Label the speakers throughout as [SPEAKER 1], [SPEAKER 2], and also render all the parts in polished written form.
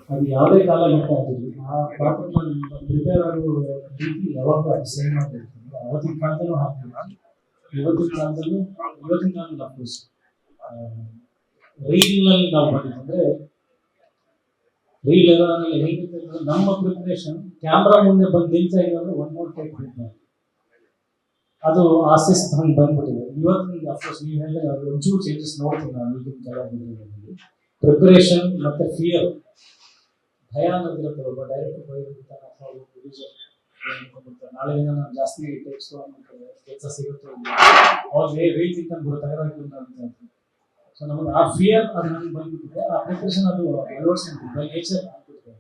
[SPEAKER 1] ಅದು ಯಾವುದೇ ಕಾಲ ಬೇಕಾಗಿರಲಿ ಆ ಪಾತ್ರ ಪ್ರಿಪೇರ್ ಆಗುವ ರೀತಿ ಯಾವಾಗ ಸೇಮ್ ಆಗಿರ್ತದೆ. ಅವತ್ತಿನ ಕಾಲದಲ್ಲೂ ಹಾಕಿಲ್ಲ, ಇವತ್ತಿನ ಕಾಲದಲ್ಲಿ ಅಫ್ಕೋರ್ಸ್ ರೀಲ್ನಲ್ಲಿ ನಾವು ಬಂದಿದ್ದಂದ್ರೆ ರೀಲ್ ಹೇಗಿರ್ತದೆ ಅಂದ್ರೆ ನಮ್ಮ ಪ್ರಿಪರೇಷನ್ ಕ್ಯಾಮ್ರಾ ಮುಂದೆ ಬಂದು ನಿಲ್ತಾ ಇದೆ ಅಂದ್ರೆ ಒನ್ ಮೋರ್ ಟೇಕ್ ಬಿಡ್ತಾರೆ. ಅದು ಆಸಿಸ್ಟ್ ಹಂಗೆ ಬಂದ್ಬಿಟ್ಟಿದೆ. ಇವತ್ತಿನ ಅಫ್ಕೋರ್ಸ್ ನೀವು ಹೇಳಿದ್ರೆ ಅದು ಒಂಚೂರು ಚೇಂಜಸ್ ನೋಡ್ತೀನಿ ನಾನು ಈಗಿನ ಕೆಲವು ಪ್ರಿಪರೇಷನ್ ಮತ್ತೆ ಫಿಯರ್, ಭಯ ಅನ್ನೋದಿರುತ್ತೆ. ಒಬ್ಬ ಡೈರೆಕ್ಟರ್ ಬೈದಿರ್ತಾನೆ ಅಥವಾ ಒಬ್ಬ ಪ್ರೊಡ್ಯೂಸರ್ ನಾಳೆ ನಾನು ಜಾಸ್ತಿ ಟೇಕ್ಸ್ ಕೆಲಸ ಸಿಗುತ್ತೆ ಅವ್ರು ರೀಲ್ಸ್ ಇಟ್ಕೊಂಡು ಬರುತ್ತೆ ಅಂತ. ಸೊ ನಮಗೆ ಆ ಫಿಯರ್ ಅದು ನನಗೆ ಬಂದ್ಬಿಟ್ಟಿದೆ. ಆ ಪ್ರಿಪರೇಷನ್ ಅದು ಅಳವಡಿಸ್ಕೊಂಡ್ಬಿಟ್ಟು ಬೈ ನೇಚರ್ ಆಗ್ಬಿಟ್ಟಿದೆ.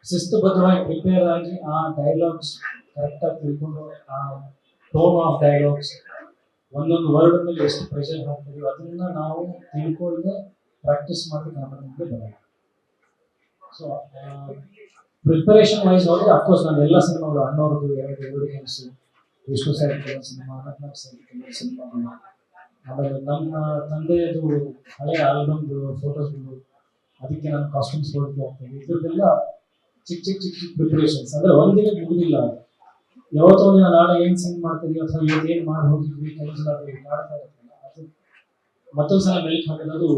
[SPEAKER 1] ಶಿಸ್ತುಬದ್ಧವಾಗಿ ಪ್ರಿಪೇರ್ ಆಗಿ ಆ ಡೈಲಾಗ್ಸ್ ಕರೆಕ್ಟಾಗಿ ತಿಳ್ಕೊಂಡು ಆ ಟೋನ್ ಆಫ್ ಡೈಲಾಗ್ಸ್ ಒಂದೊಂದು ವರ್ಡ್ ಮೇಲೆ ಎಷ್ಟು ಪ್ರೆಷರ್ ಹಾಕ್ತೀವಿ ಅದನ್ನ ನಾವು ತಿಳ್ಕೊಳ್ಳದೆ ಪ್ರಾಕ್ಟೀಸ್ ಮಾಡಿ ನಮಗೆ ಬರಲ್ಲ. ಸೊ ಪ್ರಿಪರೇಷನ್ ವೈಸ್ ಹೋದ್ರೆ ಅಫ್ಕೋರ್ಸ್ ನಾನು ಎಲ್ಲ ಸಿನಿಮಾಗಳು ಅಣ್ಣವ್ರದ್ದು ಎರಡು ಕೆಲಸ Vishnu sir cinema, Anantnag sir ಸಿನಿಮಾಗಳು, ಆಮೇಲೆ ನಮ್ಮ ತಂದೆಯದು ಹಳೆಯ ಆಲ್ಬಮ್ಗಳು ಫೋಟೋಸ್ಗಳು, ಅದಕ್ಕೆ ನಾನು ಕಾಸ್ಟ್ಯೂಮ್ಸ್ ಹೊರತು ಹೋಗ್ತೇನೆ. ಇದ್ರದ್ದೆಲ್ಲ ಚಿಕ್ಕ ಚಿಕ್ಕ ಚಿಕ್ಕ ಚಿಕ್ಕ ಪ್ರಿಪರೇಷನ್ಸ್ ಅಂದರೆ ಒಂದಿನ ಮುಗಿದಿಲ್ಲ. ಅದು ಯಾವತ್ತೋ ಒಂದಿನ ನಾಳೆ ಏನು ಸೀನ್ ಮಾಡ್ತೀವಿ ಅಥವಾ ಇವತ್ತು ಏನು ಮಾಡಿ ಹೋಗಿದ್ವಿ ಕೆಲಸ ಅದು ಮಾಡ್ತಾ ಇರ್ತೀವಿ. ಅದು ಮತ್ತೊಂದು ಸಲ ಮೆಲ್ಕ್ ಹಾಕೋದು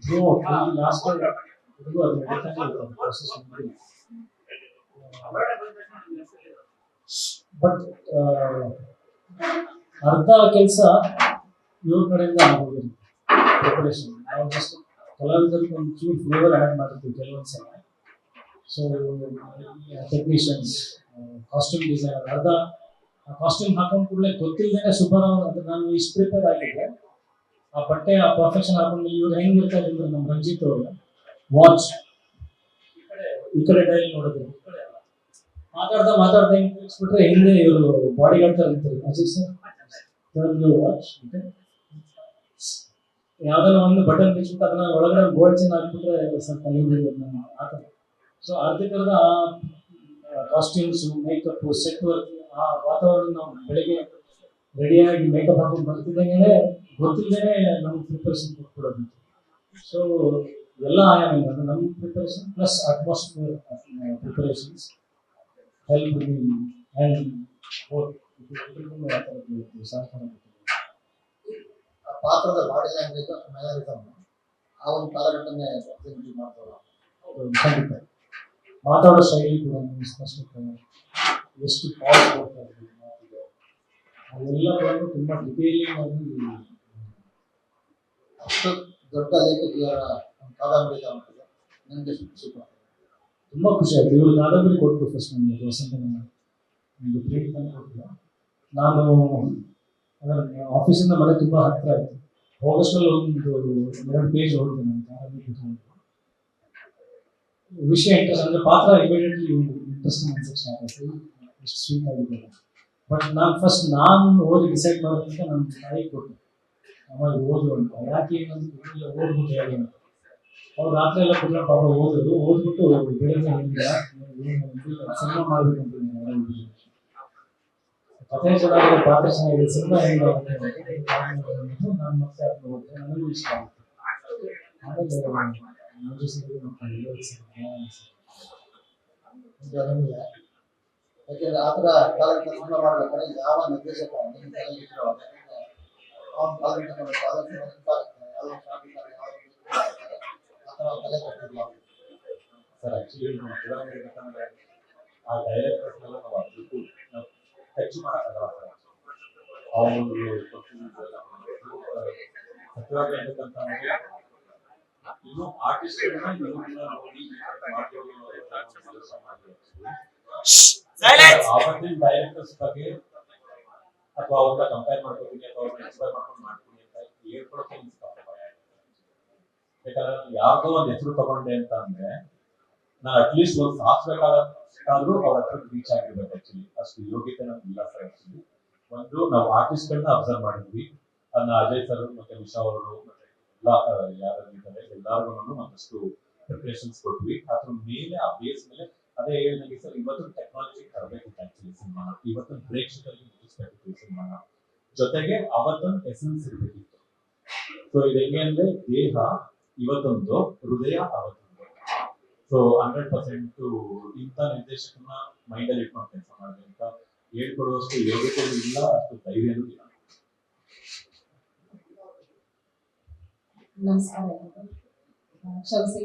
[SPEAKER 1] ಥ್ರೂ ಲಾಸ್ಟ್ ಅದು ಪ್ರೊಸೆಸ್. ಬಟ್ ಅರ್ಧ ಕೆಲಸ ಇವ್ರ ಕಡೆಯಿಂದ ಆಗೋದಿಲ್ಲ ಪ್ರಿಪರೇಷನ್. ನಾವು ಜಸ್ಟ್ ಕಲಾವಿದರಿಗೆ ಒಂದು ಚೂರು ಫ್ಲೇವರ್ ಆ್ಯಡ್ ಮಾಡಿರ್ತೀವಿ ಕೆಲವೊಂದು ಸಲ. ಸೊ ಟೆಕ್ನಿಷಿಯನ್ಸ್, ಕಾಸ್ಟ್ಯೂಮ್ ಡಿಸೈನರ್ ಅರ್ಧ ಕಾಸ್ಟ್ಯೂಮ್ ಹಾಕೊಂಡು ಕೂಡಲೇ ಗೊತ್ತಿಲ್ಲದೇನೆ ಸುಬ್ಬರಾವ್ ಅಂದ್ರೆ ನಾನು ಇಷ್ಟು ಪ್ರಿಪೇರ್ ಆಗಿದ್ದೆ ಆ ಬಟ್ಟೆ ಆ ಪರ್ಫೆಕ್ಷನ್ ಹಾಕೊಂಡು ಇವ್ರು ಹೆಂಗಿರ್ತಾರೆ ಅಂದ್ರೆ ನಮ್ಮ ರಂಜಿತ್ ಅವರು ವಾಚ್ ಈ ಕಡೆ ಡೈಲ್ ನೋಡಿದ್ರು, ಮಾತಾಡ್ತಾ ಹಿಂಗೆ ತಿಳಿಸ್ಬಿಟ್ರೆ ಹಿಂದೆ ಇವರು ಬಾಡಿ ಗಾರ್ಡ್ ತರ ಇರ್ತಾರೆ. ಅಜಯ್ ಸರ್ ವಾಚ್ ಯಾವ್ದಾರ ಒಂದು ಬಟನ್ ಬಿಚ್ಬಿಟ್ಟು ಅದನ್ನ ಒಳಗಡೆ ಗೋಲ್ಡ್ ಚೈನ್ ಹಾಕ್ಬಿಟ್ರೆ ಸ್ವಲ್ಪ ಆತರ. ಸೊ ಅರ್ಧಕ್ಕರ್ಧ ಆ ಕಾಸ್ಟ್ಯೂಮ್ಸ್, ಮೇಕಪ್, ಸೆಟ್ ವರ್ಕ್, ಆ ವಾತಾವರಣ ನಾವು ಬೆಳಿಗ್ಗೆ ರೆಡಿಯಾಗಿ ಮೇಕಪ್ ಹಾಕೊಂಡು ಬರ್ತಿದ್ದಂಗೆ ಗೊತ್ತಿಲ್ಲದೇನೆ ನಮ್ಗೆ ಪ್ರಿಪರೇಷನ್ ಕೊಟ್ಬಿಡೋದು. ಸೊ ಎಲ್ಲ ಆಯಾಮ ನಮ್ಮ preparation plus atmosphere preparations help and
[SPEAKER 2] ಪಾತ್ರದ ಬಾಡಿ ಲ್ಯಾಂಗ್ವೇಜ್ ಮ್ಯಾನರಿಸಮ್ ಆ ಒಂದು ಕಾಲಘಟ್ಟನೇ ಮಾಡ್ತಾರೆ.
[SPEAKER 1] ಖಂಡಿತ ಮಾತಾಡೋ ಶೈಲಿ ಕೂಡ ಸ್ಪಷ್ಟತೆ, ಎಷ್ಟು ಪಾಸ್ ಕೊಡ್ತಾ ಇದ್ದೀವಿ ಮಾತಿಗೆ, ಅವೆಲ್ಲಗಳನ್ನು ತುಂಬ ಡಿಟೇಲಿಂಗ್ ಆಗಿ.
[SPEAKER 2] ಅಷ್ಟು ದೊಡ್ಡ ಲೇಖಕಿಯರ ಕಾದಂಬರಿ ತಗೊಂಡಿದೆ, ನನಗೆ
[SPEAKER 1] ತುಂಬ ಖುಷಿ ಆಯಿತು. ಇವರು ಕಾದಂಬರಿ ಕೊಟ್ಟರು ಫಸ್ಟ್ ನನಗೆ ವಸಂತನ ಒಂದು ಪ್ರಿಂಟ್ ತಂದು ಕೊಟ್ಟಿಲ್ಲ. ನಾನು ಅದರ ಆಫೀಸಿಂದ ಮನೆ ತುಂಬ ಹತ್ತಿರ ಆಯಿತು. ಆಗಸ್ಟಲ್ಲಿ ಒಂದು 2 ಪೇಜ್ ಓದಿದೆ ನಾನು ಕಾದಂಬರಿ ಕುತ್ಕೊಂಡು. ವಿಷಯ ಇಂಟ್ರೆಸ್ಟ್ ಅಂದರೆ ಪಾತ್ರ ಇಮಿಡಿಯೇಟ್ಲಿ ಇಂಟ್ರೆಸ್ಟಿಂಗ್ ಅನ್ಸಕ್ಕೆ ಸ್ಟಾರ್ಟ್ ಆಯಿತು, ಎಷ್ಟು ಸ್ವೀಟ್ ಆಗಿದೆ. ಬಟ್ ನಾನು ಓದಿ ಡಿಸೈಡ್ ಮಾಡೋದಕ್ಕೆ ನನ್ನ ತಾಯಿಗೆ ಕೊಟ್ಟೆ, ಅಮ್ಮ ಓದು ಅಂತ. ಯಾಕೆ ಏನಂತ ಓದ್ಬಿಟ್ಟು ಹೇಳಿ ಅಂತ. ಅವ್ರು ರಾತ್ರಿ ಎಲ್ಲ ಕುತ್ಕೊಂಡು ಪಾಪ ಓದ್ಬಿಟ್ಟು ಬೆಳಗ್ಗೆ ಸಿನಿಮಾ ಮಾಡಬೇಕು ಅಂತ ಕಥೆ ಚೆನ್ನಾಗಿದೆ, ಪಾತ್ರ ಚೆನ್ನಾಗಿದೆ, ಸಿನಿಮಾ ಹೆಂಗಾಗುತ್ತೆ ನಾನು ಮತ್ತೆ ಅದನ್ನ ಓದಿದೆ. ನನಗೂ ಇಷ್ಟ ಆಗುತ್ತೆ. ಆಮೇಲೆ
[SPEAKER 2] ಯಾಕೆಂದ್ರೆ ಆ ಥರ ಕಾಲಘಟ್ಟ ಸಿನಿಮಾ ಮಾಡ್ಬೇಕಾದ್ರೆ ಯಾವ ನಿರ್ದೇಶಕ ನಿಮ್ಮ ತಲೆಗಿಟ್ಟರು ಅವ್ನ ಕಾಲಘಟ್ಟ
[SPEAKER 3] ಸರ್ ಆಕ್ಚುಲಿ ಹೇಳ್ಬೇಕಂದ್ರೆ ಆ ಡೈರೆಕ್ಟರ್ಸ್ನೆಲ್ಲ ನಾವು ಅದಕ್ಕೂ ನಾವು ಟಚ್ ಮಾಡೋಕ್ಕಾಗಲ್ಲ ಸರ್. ಅವ್ರಿಗೆ ಸತ್ಯವಾಗಿ ಹೇಳ್ಬೇಕಂತಂದ್ರೆ ಇನ್ನು ಆರ್ಟಿಸ್ಟ್ಗಳನ್ನ ನೋಡಿ ಆವತ್ತಿನ ಡೈರೆಕ್ಟರ್ಸ್ ಬಗ್ಗೆ ಅಥವಾ ಅವ್ರನ್ನ ಕಂಪೇರ್ ಮಾಡ್ಕೋತೀನಿ ಅಥವಾ ಅವ್ರನ್ನ ಇನ್ಸ್ಪೈರ್ ಮಾಡ್ಕೊಂಡು ಮಾಡ್ತೀನಿ ಅಂತ ಹೇಳ್ಕೊಳಕ್ಕೆ ಯಾಕಂದ್ರೆ ಯಾರ್ದೋ ಒಂದು ಹೆಸರು ತಗೊಂಡೆ ಅಂತ ಅಂದ್ರೆ ನಾನು ಅಟ್ಲೀಸ್ಟ್ ಒಂದು ಸಾಧಿಸ್ಬೇಕಾದ್ರೂ ಅವ್ರ ಹತ್ರ ರೀಚ್ ಆಗಿರ್ಬೇಕು. ಆಕ್ಚುಲಿ ಅಷ್ಟು ಯೋಗ್ಯತೆ ನಮ್ಗೆ ಇಲ್ಲ ಸರ್. ಆಕ್ಚುಲಿ ಒಂದು ನಾವು ಆರ್ಟಿಸ್ಟ್ಗಳನ್ನ ಅಬ್ಸರ್ವ್ ಮಾಡಿದ್ವಿ, ಅದನ್ನ ಅಜಯ್ ಸರ್ ಮತ್ತೆ ವಿಶಾ ಅವರು ಮತ್ತೆ ಯಾರಿದ್ದಾರೆ ಎಲ್ಲರಿಗೂ ಒಂದಷ್ಟು ಪ್ರಿಪರೇಷನ್ಸ್ ಕೊಟ್ವಿ. ಅದ್ರ ಮೇಲೆ ಆ ಬೇಸ್ ಮೇಲೆ ಅದೇ ಹೇಳಿದಂಗೆ ಸರ್ ಇವತ್ತು ಟೆಕ್ನಾಲಜಿ ತರಬೇಕಿತ್ತು ಆಕ್ಚುಲಿ ಸಿನಿಮಾ, ಇವತ್ತು ಪ್ರೇಕ್ಷಕರಿಗೆ ಮುಗಿಸ್ಬೇಕಿತ್ತು ಸಿನಿಮಾನ, ಜೊತೆಗೆ ಅವತ್ತೊಂದು ಎಸೆನ್ಸ್ ಇರಬೇಕಿತ್ತು. ಸೊ ಇದು ಹೆಂಗೆ ಅಂದ್ರೆ ದೇಹ ಇವತ್ತೊಂದು, ಹೃದಯ ಅವತ್ತೊಂದು. ಸೊ 100% ಇಂಥ ನಿರ್ದೇಶಕನ ಮೈಂಡ್ ಅಲ್ಲಿ ಇಟ್ಕೊಂಡು ಕೆಲಸ ಮಾಡಿದೆ ಅಂತ ಹೇಳ್ಕೊಡುವಷ್ಟು ಯೋಗ್ಯತೆಯೂ ಇಲ್ಲ, ಅಷ್ಟು ಧೈರ್ಯನೂ ಇಲ್ಲ.
[SPEAKER 4] ನಮಸ್ಕಾರ ಎಲ್ಲರಿಗೂ. ಕ್ಷಮಿಸಿ,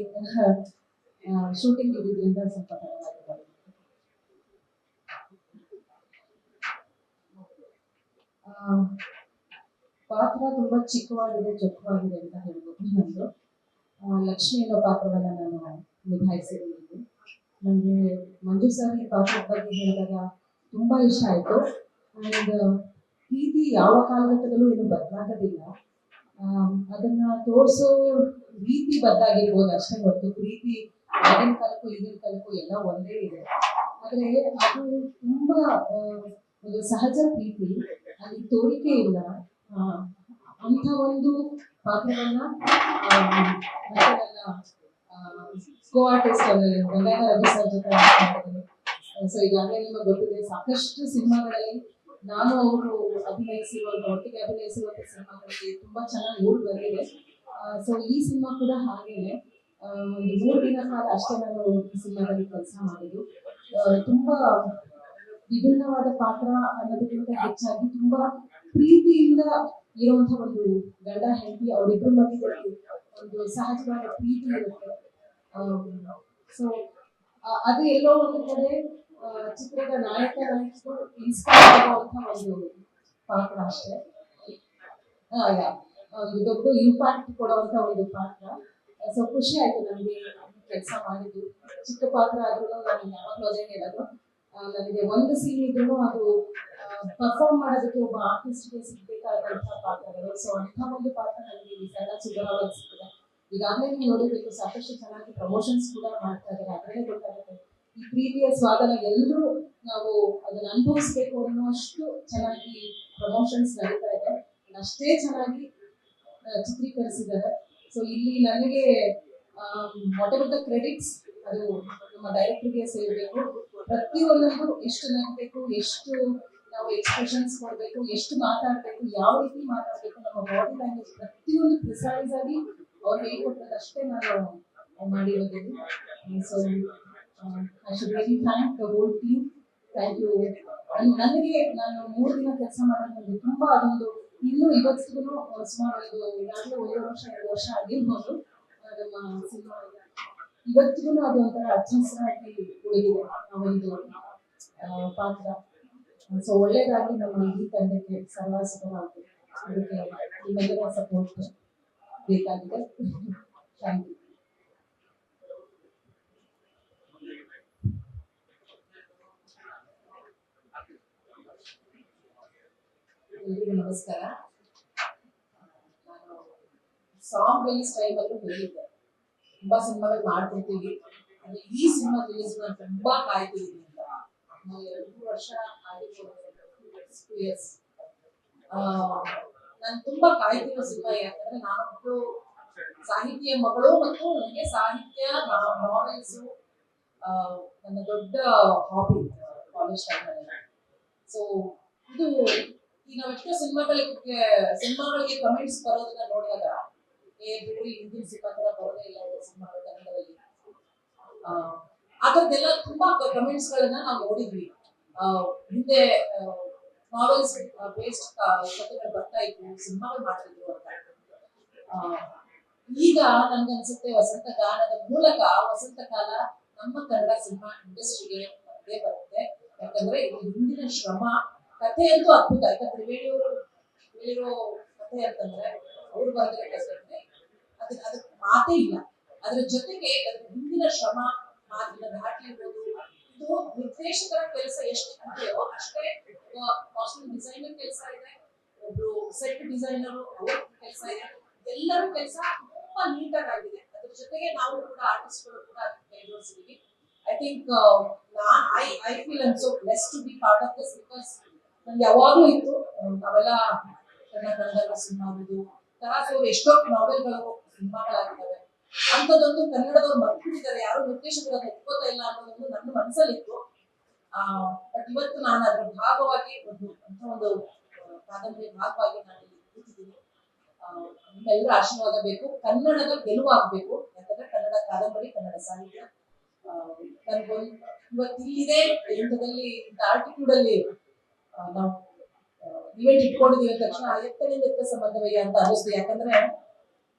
[SPEAKER 4] ಶೂಟಿಂಗ್ ಇದ್ದಿದ್ದರಿಂದ ಸ್ವಲ್ಪ ತಡವಾಗಿ ಬಂದೆ. ಪಾತ್ರ ತುಂಬಾ ಚಿಕ್ಕವಾಗಿದೆ, ಚೊಕ್ಕವಾಗಿದೆ ಅಂತ ಹೇಳ್ಬೋದು. ನಂದು ಲಕ್ಷ್ಮಿ ಅನ್ನೋ ಪಾತ್ರವನ್ನ ನಾನು ನಿಭಾಯಿಸಿದ್ದೀನಿ. ನನಗೆ ಮಂಜು ಸರ್ ಈ ಪಾತ್ರದ ಬಗ್ಗೆ ಹೇಳಿದಾಗ ತುಂಬಾ ಇಷ್ಟ ಆಯ್ತು. ಅಂಡ್ ಪ್ರೀತಿ ಯಾವ ಕಾಲಘಟ್ಟದಲ್ಲೂ ಏನು ಬದಲಾಗೋದಿಲ್ಲ. ಅದನ್ನ ತೋರಿಸೋ ರೀತಿ ಬದಲಾಗಿರ್ಬೋದು ಅಷ್ಟೇ ಹೊರತು ಪ್ರೀತಿ ಆಗಿನ ಕಾಲಕ್ಕೂ ಈಗಿನ ಕಾಲಕ್ಕೂ ಎಲ್ಲ ಒಂದೇ ಇದೆ. ಆದ್ರೆ ಅದು ತುಂಬಾ ಒಂದು ಸಹಜ ಪ್ರೀತಿ, ಅಲ್ಲಿ ತೋರಿಕೆ ಇಲ್ಲ. ಅಂತ ಒಂದು ಪಾತ್ರವನ್ನ co artist Gangadhara Ravi sir ಜೊತೆ ಮಾಡಿದ್ದೀನಿ. ಸೊ ಈಗಾಗಲೇ ನಿಮಗೆ ಗೊತ್ತಿದೆ, ಸಾಕಷ್ಟು ಸಿನಿಮಾಗಳಲ್ಲಿ ನಾನು ಅವರು ಒಟ್ಟಿಗೆ ಅಭಿನಯಿಸಿರುವಂತ ಸಿನಿಮಾಗಳಲ್ಲಿ ತುಂಬಾ ಚೆನ್ನಾಗಿ ಮೂಡ್ ಬಂದಿದೆ. ಸೊ ಈ ಸಿನಿಮಾ ಕೂಡ ಹಾಗೇನೆ. ಒಂದು 3 ದಿನ ಕಾಲ ಅಷ್ಟೇ ನಾನು ಈ ಸಿನಿಮಾದಲ್ಲಿ ಕೆಲಸ ಮಾಡಿದ್ದು. ತುಂಬಾ ವಿಭಿನ್ನವಾದ ಪಾತ್ರ ಅನ್ನೋದಕ್ಕಿಂತ ಹೆಚ್ಚಾಗಿ ತುಂಬಾ ಪ್ರೀತಿಯಿಂದ ಇರುವಂತಹ ಒಂದು ಗಂಡ ಹೆಂಡತಿ, ಅವರಿಬ್ಬರ ಮಧ್ಯದಲ್ಲಿ ಒಂದು ಸಹಜವಾದ ಪ್ರೀತಿ ಇರುತ್ತೆ. ಸೊ ಅದು ಎಲ್ಲೋ ಒಂದು ಕಡೆ ಚಿತ್ರದ ನಾಯಕ ನಾಯಕಿಗೂ ಇನ್ಸ್ಪೈರ್ ಆಗುವಂತಹ ಒಂದು ಪಾತ್ರ ಅಷ್ಟೇ. ಒಂದು ದೊಡ್ಡ ಇಂಪ್ಯಾಕ್ಟ್ ಕೊಡುವಂತ ಒಂದು ಪಾತ್ರ. ಸೊ ಖುಷಿ ಆಯ್ತು ನನಗೆ ಕೆಲಸ ಮಾಡಿದ್ದು. ಚಿಕ್ಕ ಪಾತ್ರ ಆದ್ರೂ ನಾನು ಯಾವಾಗಲೂ ಅದೇ ಹೇಳೋದು, ನನಗೆ ಒಂದು ಸೀನ್ ಇದ್ರೂ ಅದು ಪರ್ಫಾರ್ಮ್ ಮಾಡೋದಕ್ಕೆ ಒಬ್ಬ ಆರ್ಟಿಸ್ಟ್ಗೆ ಸಿಗ್ಬೇಕಾದಂತಹ ಪಾತ್ರಗಳು. ಸೊ ಅಂಥ ಒಂದು ಪಾತ್ರ ನನಗೆ ಈ ಸಲ ಸುಲಭವಾಗಿ ಸಿಕ್ಕಿದೆ. ಈಗಾಗಲೇ ನೀವು ನೋಡಿರ್ಬೇಕು, ಸಾಕಷ್ಟು ಚೆನ್ನಾಗಿ ಪ್ರಮೋಷನ್ಸ್ ಕೂಡ ಮಾಡ್ತಾ ಇದ್ದಾರೆ. ಅದರಲ್ಲೇ ಗೊತ್ತಾಗುತ್ತೆ ಈ ಪ್ರೀತಿಯ ಸ್ವಾದನ ಎಲ್ಲರೂ ನಾವು ಅದನ್ನ ಅನುಭವಿಸ್ಬೇಕು ಅನ್ನೋಷ್ಟು ಚೆನ್ನಾಗಿ ಪ್ರಮೋಷನ್ಸ್ ನಡೀತಾ ಇದೆ. ಅಷ್ಟೇ ಚೆನ್ನಾಗಿ ಚಿತ್ರೀಕರಿಸಿದ್ದಾರೆ. ಸೊ ಇಲ್ಲಿ ನನಗೆ ವಾಟ್ ಎವರ್ ದ ಕ್ರೆಡಿಟ್ಸ್ ಅದು ನಮ್ಮ ಡೈರೆಕ್ಟರ್ಗೆ ಸೇರಬೇಕು. ಪ್ರತಿಯೊಂದೊಂದು ಎಷ್ಟು ನಗಬೇಕು, ಎಷ್ಟು ನಾವು ಎಕ್ಸ್ಪ್ರೆಷನ್ಸ್ ಕೊಡಬೇಕು, ಎಷ್ಟು ಮಾತಾಡಬೇಕು, ಯಾವ ರೀತಿ ಮಾತಾಡಬೇಕು, ನಮ್ಮ ಬಾಡಿ ಲ್ಯಾಂಗ್ವೇಜ್ ಪ್ರತಿಯೊಂದು ಪ್ರಿಸೈಸ್ ಆಗಿ ಅವ್ರು ಹೇಳ್ಕೊಟ್ಟದಷ್ಟೇ ನಾನು ಮಾಡಿರೋದಿಲ್ಲ. So I should really thank the whole team. Thank you. ನನಗೆ ನಾನು 3 ದಿನ ಕೆಲಸ ಮಾಡೋದು ನನಗೆ ತುಂಬಾ ಅದೊಂದು ಇನ್ನೂ ಇವತ್ತಿಗೂ ಸುಮಾರು ಈಗಾಗಲೇ 1 ವರ್ಷ 2 ವರ್ಷ ಆಗಿರ್ಬೋದು ನಮ್ಮ ಸಿನಿಮಾ. ಇವತ್ತಿಗೂ ಅದು ಒಂಥರ ಅಚ್ಚುಸಿರಾಗಿ ಉಳಿದಿದೆ ಆ ಒಂದು ಪಾತ್ರ. ಸೊ ಒಳ್ಳೇದಾಗಿ ನಮ್ಮ ಈ ತಂಡಕ್ಕೆ ಸರ್ವಾಸಕರಾಗಿ ಅದಕ್ಕೆ ನಿಮ್ಮೆಲ್ಲರ ಸಪೋರ್ಟ್ ಬೇಕಾಗಿದೆ. Thank you. ಎಲ್ರಿಗೂ ನಮಸ್ಕಾರ. ನಾನು ಸಾಂಗ್ ರಿಲೀಸ್ ಟೈಮಲ್ಲೂ ಹೇಳಿದ್ದೆ, ತುಂಬಾ ಸಿನಿಮಾಗಳು ಮಾಡ್ತಿರ್ತೀವಿ, ಅಂದ್ರೆ ಈ ಸಿನಿಮಾ ರಿಲೀಸ್ ನಾನು ತುಂಬಾ ಕಾಯ್ತಿದ್ದೀನಿ ಅಂತ. ನಾವು 2 ವರ್ಷ ಆಗಿರ್ಬೋದು, 2 years. ನಾನು ತುಂಬಾ ಕಾಯ್ತಿರೋ ಸಿನಿಮಾ ಯಾಕಂದ್ರೆ ನಾನೊಬ್ಬಳು ಸಾಹಿತ್ಯ ಮಗಳು ಮತ್ತು ನನಗೆ ಸಾಹಿತ್ಯ ನಾವೆಲ್ಸ್ ನನ್ನ ದೊಡ್ಡ ಹಾಬಿ ಕಾಲೇಜ್ ಟೈಮಲ್ಲಿ. ಸೊ ಇದು ಈಗ ನಾವೆಷ್ಟೋ ಸಿನಿಮಾಗಳಿಗೆ ಕಮೆಂಟ್ಸ್ ಬರೋದನ್ನ ನೋಡಿದಾಗ ಬಿಡ್ರಿ ಹಿಂದಿನ ಸಿನಿಮಾ ತರ ಬರೋದೇ ಇಲ್ಲ ಸಿನಿಮಾಗಳು ಕನ್ನಡದಲ್ಲಿ, ಅದರದ್ದೆಲ್ಲ ತುಂಬಾ ಕಮೆಂಟ್ಸ್ ಗಳನ್ನ ನಾವು ನೋಡಿದ್ವಿ. ಹಿಂದೆ ನಾವೆಲ್ಸ್ ಬೇಸ್ಡ್ ಕಥೆಗಳು ಬರ್ತಾ ಇದ್ವು, ಸಿನಿಮಾಗಳು ಮಾಡ್ತಿದ್ರು ಅಂತ. ಈಗ ನನ್ಗನ್ಸುತ್ತೆ ವಸಂತ ಗಾನದ ಮೂಲಕ ವಸಂತ ಕಾಲ ನಮ್ಮ ಕನ್ನಡ ಸಿನಿಮಾ ಇಂಡಸ್ಟ್ರಿಗೆ ಬಂದೇ ಬರುತ್ತೆ. ಯಾಕಂದ್ರೆ ಇದು ಹಿಂದಿನ ಶ್ರಮ, ಕಥೆ ಅಂತೂ ಅದ್ಭುತ. ಯಾಕಂದ್ರೆ ಹೇಳಿರೋ ಕಥೆ ಅಂತಂದ್ರೆ ಅವ್ರು ಬರೆದಿರೋ ಕಥೆ ಅದಕ್ಕೆ ಮಾತೇ ಇಲ್ಲ. ಅದ್ರ ಜೊತೆಗೆ ಅದ್ರ ಹಿಂದಿನ ಶ್ರಮ, ಮಾತಿನ ಧಾಟಿ ಇರ್ಬೋದು, ಇದು ನಿರ್ದೇಶಕರ ಕೆಲಸ ಎಷ್ಟು ಇದೆಯೋ ಅಷ್ಟೇ ಕಾಸ್ಟ್ಯೂಮ್ ಡಿಸೈನರ್ ಕೆಲಸ ಇದೆ, ಒಬ್ರು ಸೆಟ್ ಡಿಸೈನರ್ ಅವ್ರ ಕೆಲಸ ಇದೆ. ಎಲ್ಲರ ಕೆಲಸ ತುಂಬಾ ನೀಟಾಗಿ ಆಗಿದೆ. ಅದ್ರ ಜೊತೆಗೆ ನಾವು ಕೂಡ ಆರ್ಟಿಸ್ಟ್ಗಳು ಕೂಡ ಕೈ ಜೋಡಿಸಿದೀವಿ. I think I feel I am so blessed to be part of this. Because ನನ್ಗೆ ಯಾವಾಗ್ಲೂ ಇತ್ತು, ನಾವೆಲ್ಲ ಕನ್ನಡ ಸಿನಿಮಾ ಆಗುದು, ತರಾಸು ಎಷ್ಟೋ ನಾವೆಲ್ಗಳು ಸಿನಿಮಾಗಳಾಗಿದ್ದಾವೆ, ಅಂತದೊಂದು ಕನ್ನಡದವ್ರು ಮರ್ತಿದ್ದಾರೆ, ಯಾರು ನಿರ್ದೇಶಕರ ಒಪ್ಕೋತಾ ಇಲ್ಲ ಅನ್ನೋದೊಂದು ನನ್ನ ಮನಸ್ಸಲ್ಲಿತ್ತು. ಬಟ್ ಇವತ್ತು ನಾನು ಅದರ ಭಾಗವಾಗಿ ಒಂದು ಕಾದಂಬರಿ ಭಾಗವಾಗಿ ನಾನು ಇಲ್ಲಿ ಕೂತಿದ್ದೀನಿ. ನಿಮ್ಮೆಲ್ಲರ ಆಶೀರ್ವಾದ ಬೇಕು, ಕನ್ನಡದ ಗೆಲುವಾಗಬೇಕು. ಯಾಕಂದ್ರೆ ಕನ್ನಡ ಕಾದಂಬರಿ, ಕನ್ನಡ ಸಾಹಿತ್ಯ ನನ್ಗೊಂದು ಇವತ್ತು ಇಲ್ಲಿದೆ ಇಂಥದಲ್ಲಿ ಇಂಥ ಆರ್ಟಿಟ್ಯೂಡ್ ಅಲ್ಲಿ ನಾವು ಇವೆಂಟ್ ಇಟ್ಕೊಂಡಿದೀವಿ ಅಂದ ತಕ್ಷಣ ಎತ್ತರಿಂದ ಎತ್ತ ಸಂಬಂಧವಯ್ಯ ಅಂತ ಅನ್ನಿಸ್ತು. ಯಾಕಂದ್ರೆ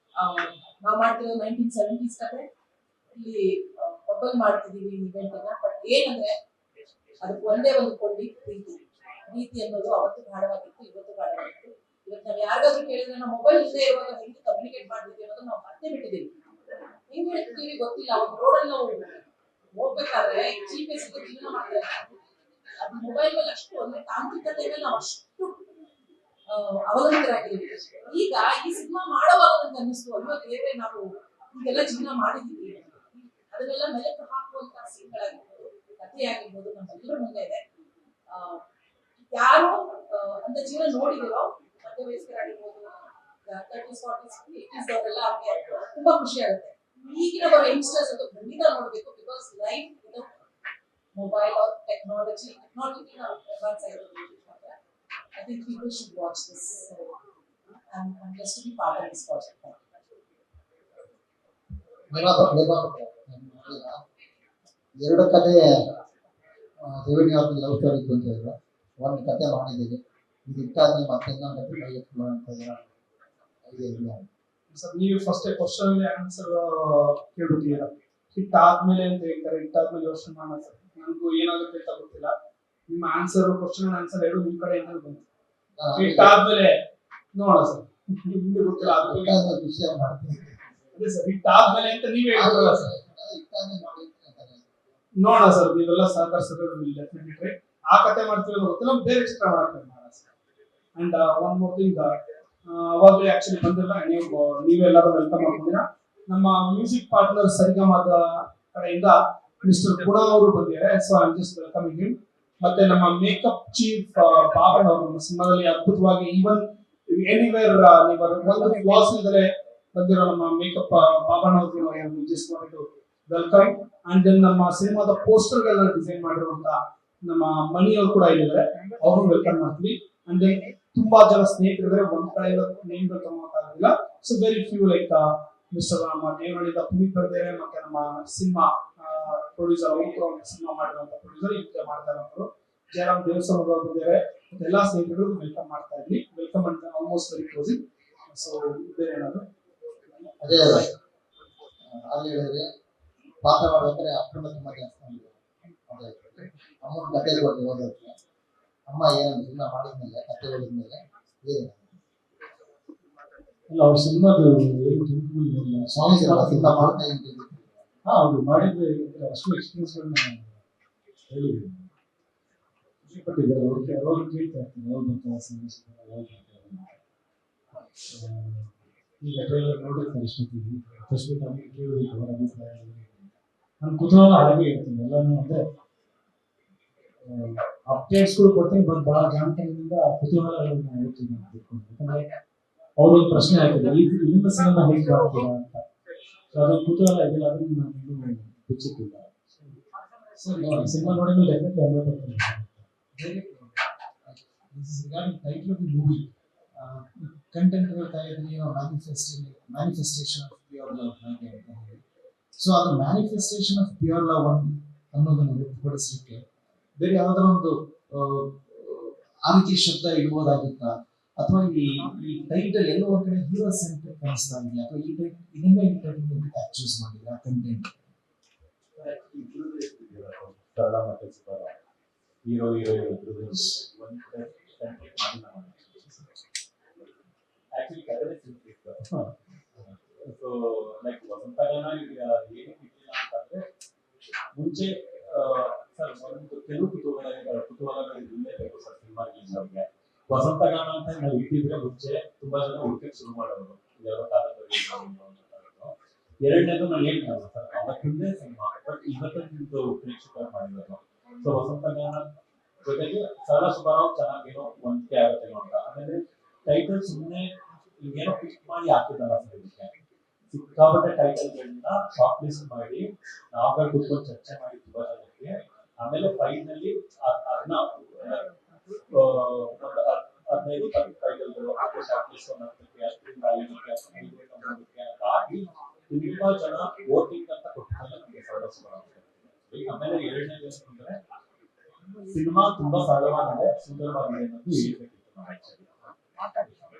[SPEAKER 4] ನಾವು ಮಾಡ್ತಿರೋದು 1970s ಕತೆ, ಇಲ್ಲಿ ಬಬಲ್ ಮಾಡ್ತಿದೀವಿ ಇವೆಂಟ್ ಅನ್ನ. ಬಟ್ ಏನಂದ್ರೆ ಅದಕ್ಕೆ ಒಂದೇ ಒಂದು ಕೊಂಡಿ ಪ್ರೀತಿ ಅನ್ನೋದು ಅವತ್ತು ಗಾಢವಾಗಿತ್ತು, ಇವತ್ತು ಗಾಢವಾಗಿತ್ತು. ಇವತ್ತು ನಾವು ಯಾರಿಗಾದ್ರೂ ಕೇಳಿದ್ರೆ ನಾವು ಮೊಬೈಲ್ ಇಲ್ಲದೆ ಇರುವಾಗ ಹೆಂಗೆ ಕಮ್ಯುನಿಕೇಟ್ ಮಾಡ್ತಿದ್ವಿ ಅನ್ನೋದು ನಾವು ಮರ್ತೇ ಬಿಟ್ಟಿದ್ದೀವಿ. ಹೆಂಗ್ ಹೇಳ್ತೀವಿ ಗೊತ್ತಿಲ್ಲ. ಒಂದು ರೋಡಲ್ಲಿ ನಾವು ಹೋಗ್ಬೇಕಾದ್ರೆ GPS ಜೀವನ ಮಾಡ್ತಾರೆ, ಅದು ಮೊಬೈಲ್ ಮೇಲೆ ಅಷ್ಟು ಅಂದ್ರೆ ತಾಂತ್ರಿಕತೆ ಮೇಲೆ ನಾವು ಅಷ್ಟು ಅವಲಂಬಿತರಾಗಿದ್ದೀವಿ. ಈಗ ಈ ಸಿನಿಮಾ ಮಾಡೋವಾಗ ನನ್ಗೆ ಅನ್ನಿಸ್ತು, ಅಯ್ಯೋ ದೇವ್ರೆ ನಾವು ಈಗೆಲ್ಲ ಜೀವನ ಮಾಡಿದೀವಿ, ಅದನ್ನೆಲ್ಲ ಮೆಲುಕು ಹಾಕುವಂತ ಸೀನ್ಗಳಾಗಿರ್ಬೋದು, ಕಥೆ ಆಗಿರ್ಬೋದು ನಮ್ಮೆಲ್ಲರ ಮುಂದೆ ಇದೆ. ಯಾರು ಅಂತ ಜೀವನ ನೋಡಿದಿರೋ ಮಧ್ಯ ವಯಸ್ಕರಾಗಿರ್ಬೋದು, 30s 40s 80s ಅವರೆಲ್ಲ ಅವ್ರಿಗೆ ತುಂಬಾ ಖುಷಿ ಆಗುತ್ತೆ. ಈಗಿನ ಬರೋ ಯಂಗ್ಸ್ಟರ್ಸ್ ಅದು ಖಂಡಿತ ನೋಡ್ಬೇಕು. Because life mobile or technology advance ಆಗಿರೋದು. I think people should watch this. So I'm blessed to be part of this project.
[SPEAKER 2] ಎರಡು ಕತೆ ರೇವಣಿ ಅವ್ರ ಲವ್ ಸ್ಟೋರಿ ಅಂತ ಹೇಳಿದ್ರು. ಒಂದು ಕತೆ ಮಾಡಿದ್ದೀವಿ, ಇದು ಇಟ್ಟಾದ್ಮೇಲೆ ಮತ್ತೆ ಇನ್ನೊಂದು ಕತೆ ಕೈ ಎತ್ಕೊಳ್ಳೋ ಅಂತ ಐಡಿಯಾ ಇಲ್ಲ.
[SPEAKER 5] ಸರ್ ನೀವು ಫಸ್ಟ್ ಕ್ವಶನ್ ಆನ್ಸರ್ ಕೇಳ್ಬಿಟ್ಟಿದ್ದೀರಾ. ಹಿಟ್ ಆದ್ಮೇಲೆ ಅಂತ ಹೇಳ್ತಾರೆ, ಹಿಟ್ ಆದ್ಮೇಲೆ ಯೋಚನೆ ಮಾಡೋಣ ಸರ್. ನನಗೂ ಏನಾಗುತ್ತೆ ಅಂತ ಗೊತ್ತಿಲ್ಲ. ನಿಮ್ಮ ಆನ್ಸರ್ ಕ್ವಶನ್ ಆನ್ಸರ್ ಎರಡು ನಿಮ್ ಕಡೆಯಿಂದ ಬಂತು. ಹಿಟ್ ಆದ್ಮೇಲೆ ನೋಡೋಣ ಸರ್, ನಿಮ್ಗೆ ಗೊತ್ತಿಲ್ಲ ಅದು
[SPEAKER 2] ವಿಷಯ ಮಾಡ್ತೀನಿ.
[SPEAKER 5] ಅದೇ ಸರ್, ಹಿಟ್ ಆದ್ಮೇಲೆ ಅಂತ ನೀವೇ ಹೇಳ್ಬೋದಲ್ಲ ಸರ್. ನೋಡೋಣ ಸರ್, ನೀವೆಲ್ಲ ಸಹಕರಿಸಿದ್ರೆ ಡೆಫಿನೆಟ್ಲಿ ಆ ಕತೆ ಮಾಡ್ತೀವಿ ಅಂತ ಗೊತ್ತಿಲ್ಲ, ಬೇರೆ ಚಿತ್ರ ಮಾಡೋಣ sir. And one more thing, ಅವಾಗಲೇ ಆಕ್ಚುಲಿ ಬಂದಿಲ್ಲ, ನೀವೆಲ್ಲರೂ ವೆಲ್ಕಮ್ ಮಾಡ್ಕೊಂಡಿರಾ. ನಮ್ಮ ಮ್ಯೂಸಿಕ್ ಪಾರ್ಟ್ನರ್ ಸರಿಗಮದ ಕಡೆಯಿಂದ ಮಿಸ್ಟರ್ ಗುಣ ಅವರು ಬಂದಿದ್ದಾರೆ. So I am just welcoming him. ಮತ್ತೆ ನಮ್ಮ ಮೇಕಪ್ ಚೀಫ್ ಬಾಬನ್ ಅವರು ನಮ್ಮ ಸಿನಿಮಾದಲ್ಲಿ ಅದ್ಭುತವಾಗಿ ಈವನ್ ಎನಿವೇರ್ ನೀವು ಒಂದು ಫ್ಲಾಸ್ ಇದ್ರೆ ಬಂದಿರೋ ನಮ್ಮ ಮೇಕಪ್ ಬಾಬನ್ ಅವ್ರಿಗೆ ಜಸ್ಟ್ ಮಾಡಿದ್ದು ವೆಲ್ಕಮ್. ಅಂಡ್ ದೆನ್ ನಮ್ಮ ಸಿನಿಮಾದ ಪೋಸ್ಟರ್ ಗಳನ್ನ ಡಿಸೈನ್ ಮಾಡಿರುವಂತ ನಮ್ಮ ಮಣಿ ಅವರು ಕೂಡ ಇಲ್ಲಿದ್ದಾರೆ, ಅವ್ರನ್ನು ವೆಲ್ಕಮ್ ಮಾಡ್ತೀವಿ. ಅಂಡ್ ದೆನ್ ತುಂಬಾ ಜನ ಸ್ನೇಹಿತರಿದ್ರೆ ಒಂದ್ ಕಡೆಯಿಂದ ನೇಮ್ ತಗೋಕ್ಕಾಗಿಲ್ಲ. So very few like mister ನಮ್ಮ ದೇವನಹಳ್ಳಿಯಿಂದ ಪುನೀತ್ ಬರ್ತಾರೆ, ಮತ್ತೆ ನಮ್ಮ ಸಿನಿಮಾ ಪ್ರೊಡ್ಯೂಸರ್ ಅವರು ಕೂಡ ಒಂದು ಸಿನಿಮಾ ಮಾಡಿರುವಂತ ಪ್ರೊಡ್ಯೂಸರ್ ಈಗ ಮಾಡ್ತಾ ಇರೋರು ಜಯರಾಮ್ ದೇವಸ್ಥಾನ ಬಂದಿದ್ದಾರೆ. ಮತ್ತೆ ಎಲ್ಲಾ ಸ್ನೇಹಿತರು ವೆಲ್ಕಮ್ ಮಾಡ್ತಾ ಇದ್ವಿ. ವೆಲ್ಕಮ್ ಅಂತ ಆಲ್ಮೋಸ್ಟ್ ವೆರಿ ಕ್ಲೋಸಿಂಗ್. ಸೊ ಬೇರೆ ಏನಾದ್ರು
[SPEAKER 2] ಅದೇ ಅಲ್ಲಿ ಹೇಳಿದ್ರೆ ಪಾತ್ರ ಮಾಡ್ಬೇಕಾದ್ರೆ ಅಪ್ಪನ ತುಂಬಾ ಜಾಸ್ತಿ ಅದೇ ಅಮ್ಮನ ಕಥೆಗಳು ಓದೋಕ್ಕೆ ಅಮ್ಮ ಏನಂದ್ರೆ ಇಲ್ಲ ಮಾಡಿದ್ಮೇಲೆ ಕಥೆ ಓದಿದ್ಮೇಲೆ ಏನು
[SPEAKER 1] ಅಲ್ಲ ಅವ್ರ ಸಿನಿಮಾದು
[SPEAKER 2] ಸ್ವಾಮಿ ಸಿನಿಮಾ ಮಾಡ್ತಾ ಇದ್ದೀನಿ.
[SPEAKER 1] ಹೌದು ಮಾಡಿದ್ರೆ ಅಷ್ಟು ಎಕ್ಸ್ಪೀರಿಯನ್ಸ್ಗಳನ್ನ ಹೇಳಿದ್ದೀನಿ. ಖುಷಿಪಟ್ಟಿದ್ದಾರೆ ಅವ್ರಿಗೆ. ಅವಾಗ ಕೇಳ್ತಾ ಇರ್ತೀನಿ ಯಾವಾಗ ಬರ್ತಾರೆ ಸಮಸ್ಯೆ ಯಾವಾಗ ಈಗ ಟ್ರೈಲರ್ ನೋಡಿರ್ತಾರೆ ಇಷ್ಟೊತ್ತಿಗೆ. ಫಸ್ಟ್ ನಮಗೆ ಕೇಳಬೇಕು ಅವರ ಅಭಿಪ್ರಾಯ. ನನ್ನ ಕುತೂಹಲ ಹಾಗೆ ಇರ್ತೀನಿ ಎಲ್ಲಾನು. ಅಂದ್ರೆ ಅಪ್ಡೇಟ್ಸ್ಗಳು ಕೊಡ್ತೀನಿ, ಬಟ್ ಬಹಳ ಜಾಣತನದಿಂದ ಕುತೂಹಲಗಳನ್ನ ಓದ್ತೀನಿ ತಿಳ್ಕೊಂಡು. ಯಾಕಂದ್ರೆ ಅವ್ರೊಂದು ಪ್ರಶ್ನೆ ಹಾಕಿದ್ರು, ಇದನ್ನ ಸಿನಿಮಾ ಹೇಗೆ ಮಾಡ್ತೀರಾ ಅಂತ. ಸೊ ಅದೊಂದು ಕುತೂಹಲ ಇದೆಯಲ್ಲ, ಅದನ್ನು ನಾನು ಇನ್ನೂ ಬಿಚ್ಚಿಟ್ಟಿಲ್ಲ. ಸಿನಿಮಾ ನೋಡಿದ್ಮೇಲೆ ಡೆಫಿನೆಟ್ಲಿ ಅನುಭವ ಪಡ್ತೀನಿ.
[SPEAKER 6] This is regarding title of the movie. Content ಹೇಳ್ತಾ ಇದ್ದೀನಿ, manifestation of pure love ಹಾಗೆ ಅಂತ ಹೇಳಿ. ಸೊ ಅದು ಮ್ಯಾನಿಫೆಸ್ಟೇಷನ್ ಆಫ್ ಪ್ಯೂರ್ ಲವ್ ಅನ್ನೋದನ್ನು ವ್ಯಕ್ತಪಡಿಸಲಿಕ್ಕೆ ಬೇರೆ ಯಾವ್ದಾರ ಒಂದು ಆ ರೀತಿ ಶಬ್ದ ಇಡ್ಬೋದಾಗಿತ್ತಾ, ಅಥವಾ ಈ ಟೈಟಲ್ ಎಲ್ಲೋ ಒಂದ್ ಕಡೆ ಹೀರೋ ಸೆಂಟ್ರಿಕ್ ಅನಿಸ್ತಾ ಇದೆಯಾ, ಅಥವಾ ಇದನ್ನೇ ಈ ಟೈಟಲ್ ಚೂಸ್ ಮಾಡಿದ್ರೆ ಕಂಟೆಂಟ್
[SPEAKER 3] ಸರಳ ಮತ್ತೆ ಸುಧಾರ ಹೀರೋ ಆಕ್ಚುಲಿ ಕಥೆನೇ ಸಿಂಪಲ್. ಸೊ ಲೈಕ್ ವಸಂತಗಾನ ಏನಕ್ಕೆ ಇಟ್ಟಿಲ್ಲ ಅಂತಂದ್ರೆ ಮುಂಚೆ ಸರ್ ಒಂದು ಕೆಲವು ಕುತೂಹಲಗಳು ಇರಲೇಬೇಕು ಸರ್ ಸಿನಿಮಾ ರಿಲೀಸ್ ಅವ್ರಿಗೆ. ವಸಂತಗಾನ ಅಂತ ನಾವು ಇಟ್ಟಿದ್ರೆ ಮುಂಚೆ ತುಂಬಾ ಜನ ಹುಡುಕಕ್ಕೆ ಶುರು ಮಾಡೋರು, ಯಾವ ಕಾದಂಬರಿ. ಎರಡನೇದು ನಾನು ಹೇಳ್ತೀನಿ ಸರ್, ಅವತ್ತಿಂದೇ ಸಿನಿಮಾ ಬಟ್ ಇವತ್ತಿಂದು ಪ್ರೇಕ್ಷಕರು ಮಾಡಿರೋದು. ಸೊ ವಸಂತಗಾನ ಜೊತೆಗೆ ಸರಳ ಸುಬ್ಬರಾವ್ ಚೆನ್ನಾಗೇನೋ ಹೊಂದಿಕೆ ಆಗುತ್ತೇನೋ ಅಂತ. ಆಮೇಲೆ ಟೈಟಲ್ ಸುಮ್ಮನೆ ಹಿಂಗೇನೋ ಪಿಕ್ ಮಾಡಿ ಹಾಕಿದ್ದಲ್ಲ ಸರ್, ಇದಕ್ಕೆ ಸಿಕ್ಕಾಪಟ್ಟೆ ಟೈಟಲ್ಗಳನ್ನ ಶಾರ್ಟ್ ಲಿಸ್ಟ್ ಮಾಡಿ ನಾವುಗಳು ಕೂತ್ಕೊಂಡು ಚರ್ಚೆ ಮಾಡಿ ತುಂಬಾ ಜನಕ್ಕೆ. ಆಮೇಲೆ ಫೈನಲಿ ಅದನ್ನ ಒಂದು 15 ಟೈಟಲ್ಗಳು ಅದೇ ಶಾರ್ಟ್ ಲಿಸ್ಟ್ ಆಗಿ ತುಂಬಾ ಜನ ವೋಟಿಂಗ್ ಅಂತ ಕೊಟ್ಟಿದ್ದಾರೆ ನಮಗೆ ಸರಳ ಸುಬ್ಬರಾವ್. ಆಮೇಲೆ ಎರಡನೇದು ಏನಂತಂದ್ರೆ ಸಿನಿಮಾ ತುಂಬಾ ಸರಳವಾಗಿದೆ, ಸುಂದರವಾಗಿದೆ ಅನ್ನೋದು ಹೇಳ್ಬೇಕಿತ್ತು ನಾವು actually.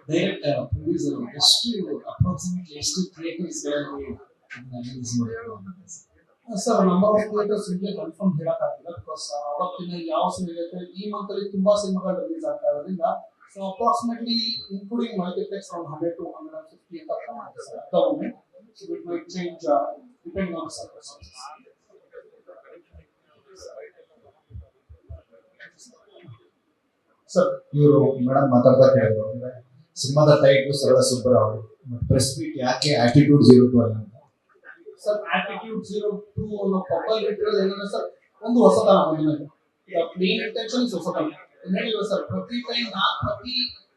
[SPEAKER 6] ಡೈರೆಕ್ಟ್ ಪ್ರೊಡ್ಯೂಸರ್ ಎಷ್ಟು ಅಪ್ರಾಕ್ಸಿಮೇಟ್ಲಿ ಎಷ್ಟು ಥಿಯೇಟರ್ಸ್ಗಳಲ್ಲಿ ರಿಲೀಸ್ ಮಾಡಬೇಕು
[SPEAKER 5] ಸರ್ ನಂಬರ್ ಆಫ್ ಥಿಯೇಟರ್ಸ್ ಇಲ್ಲಿ ಕನ್ಫರ್ಮ್ ಹೇಳಕ್ಕಾಗಿಲ್ಲ ಬಿಕಾಸ್ ಅವತ್ತಿನ ಯಾವ ಸಿನಿಮಾ ಈ ಮಂತ್ ಅಲ್ಲಿ ತುಂಬಾ ಸಿನಿಮಾಗಳು ರಿಲೀಸ್ ಆಗ್ತಾ ಇರೋದ್ರಿಂದ so approximately including multiplex around 100 to 150 ಅಂತ ಪ್ಲಾನ್ ಇದೆ sir at the moment. So it might change depending on the circumstances. Sir
[SPEAKER 6] ಇವರು ಮೇಡಮ್ ಮಾತಾಡ್ತಾ ಕೇಳಿದ್ರು ಅಂದ್ರೆ ಸಿನಿಮಾದ ಟೈಟ್ಲು ಸರಳ ಸುಬ್ಬರಾವ್ ಪ್ರೆಸ್ ಮೀಟ್ ಯಾಕೆ ಆಟಿಟ್ಯೂಡ್ 02 ಅಲ್ಲ ಅಂತ.
[SPEAKER 5] ಸರ್ ಆಟಿಟ್ಯೂಡ್ 02 ಅನ್ನೋ ಪರ್ಪಲ್ ಇಟ್ಟಿರೋದು ಏನಂದ್ರೆ ಸರ್ ಒಂದು ಹೊಸತನ ಬಂದಿದೆ. ಮೇನ್ ಇಂಟೆನ್ಷನ್ ಇಸ್ ಹೊಸತನ ಹೇಳಿಲ್ಲ ಸರ್. ಪ್ರತಿ ಟೈಮ್